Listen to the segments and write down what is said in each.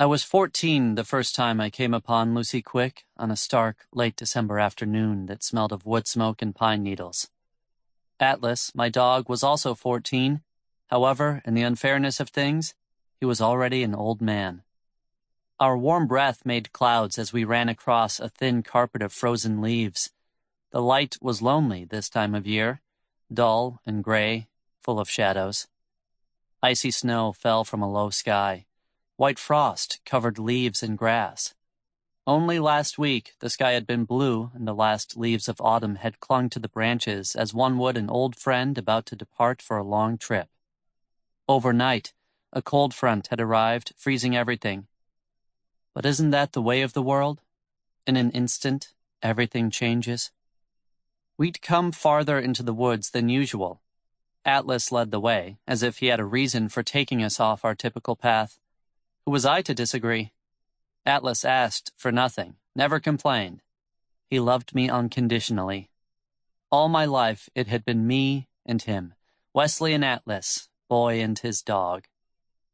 I was 14 the first time I came upon Luci Quick on a stark, late December afternoon that smelled of wood smoke and pine needles. Atlas, my dog, was also 14. However, in the unfairness of things, he was already an old man. Our warm breath made clouds as we ran across a thin carpet of frozen leaves. The light was lonely this time of year, dull and gray, full of shadows. Icy snow fell from a low sky. White frost covered leaves and grass. Only last week the sky had been blue and the last leaves of autumn had clung to the branches as one would an old friend about to depart for a long trip. Overnight, a cold front had arrived, freezing everything. But isn't that the way of the world? In an instant, everything changes. We'd come farther into the woods than usual. Atlas led the way, as if he had a reason for taking us off our typical path. Who was I to disagree? Atlas asked for nothing, never complained. He loved me unconditionally. All my life it had been me and him, Wesley and Atlas, boy and his dog.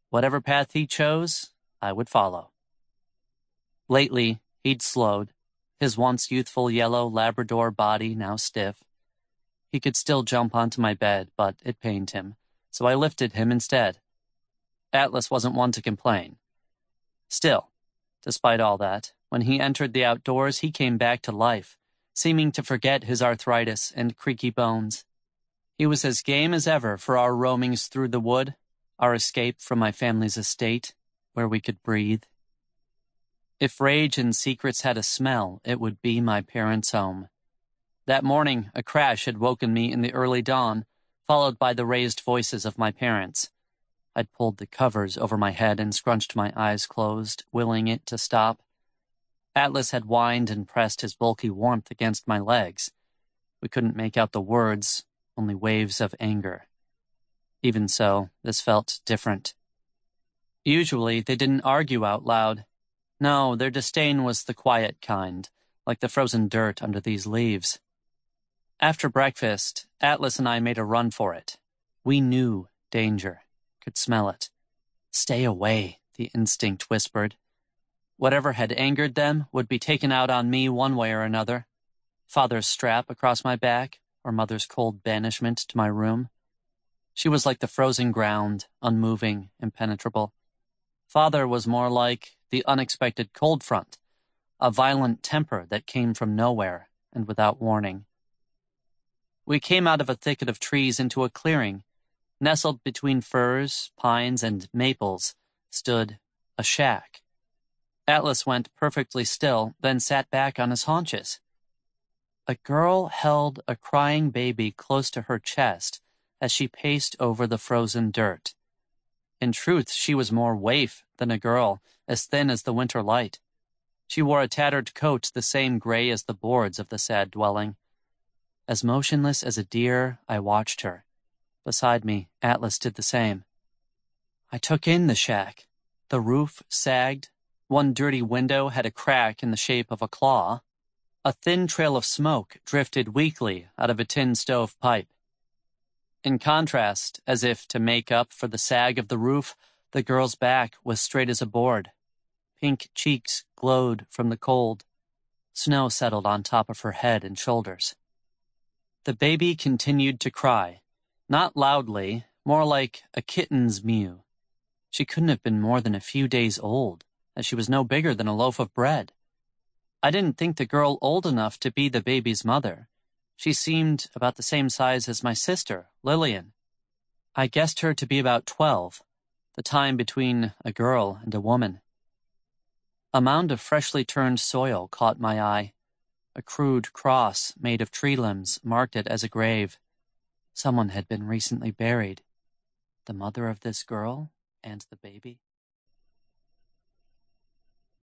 Whatever path he chose, I would follow. Lately, he'd slowed, his once youthful yellow Labrador body now stiff. He could still jump onto my bed, but it pained him, so I lifted him instead. Atlas wasn't one to complain. Still, despite all that, when he entered the outdoors, he came back to life, seeming to forget his arthritis and creaky bones. He was as game as ever for our roamings through the wood, our escape from my family's estate, where we could breathe. If rage and secrets had a smell, it would be my parents' home. That morning, a crash had woken me in the early dawn, followed by the raised voices of my parents. I'd pulled the covers over my head and scrunched my eyes closed, willing it to stop. Atlas had whined and pressed his bulky warmth against my legs. We couldn't make out the words, only waves of anger. Even so, this felt different. Usually, they didn't argue out loud. No, their disdain was the quiet kind, like the frozen dirt under these leaves. After breakfast, Atlas and I made a run for it. We knew danger. Could smell it. Stay away, the instinct whispered. Whatever had angered them would be taken out on me one way or another. Father's strap across my back, or mother's cold banishment to my room. She was like the frozen ground, unmoving, impenetrable. Father was more like the unexpected cold front, a violent temper that came from nowhere and without warning. We came out of a thicket of trees into a clearing. Nestled between firs, pines, and maples stood a shack. Atlas went perfectly still, then sat back on his haunches. A girl held a crying baby close to her chest as she paced over the frozen dirt. In truth, she was more waif than a girl, as thin as the winter light. She wore a tattered coat the same gray as the boards of the sad dwelling. As motionless as a deer, I watched her. Beside me, Atlas did the same. I took in the shack. The roof sagged. One dirty window had a crack in the shape of a claw. A thin trail of smoke drifted weakly out of a tin stove pipe. In contrast, as if to make up for the sag of the roof, the girl's back was straight as a board. Pink cheeks glowed from the cold. Snow settled on top of her head and shoulders. The baby continued to cry. Not loudly, more like a kitten's mew. She couldn't have been more than a few days old, as she was no bigger than a loaf of bread. I didn't think the girl old enough to be the baby's mother. She seemed about the same size as my sister, Lillian. I guessed her to be about 12, the time between a girl and a woman. A mound of freshly turned soil caught my eye. A crude cross made of tree limbs marked it as a grave. Someone had been recently buried. The mother of this girl and the baby.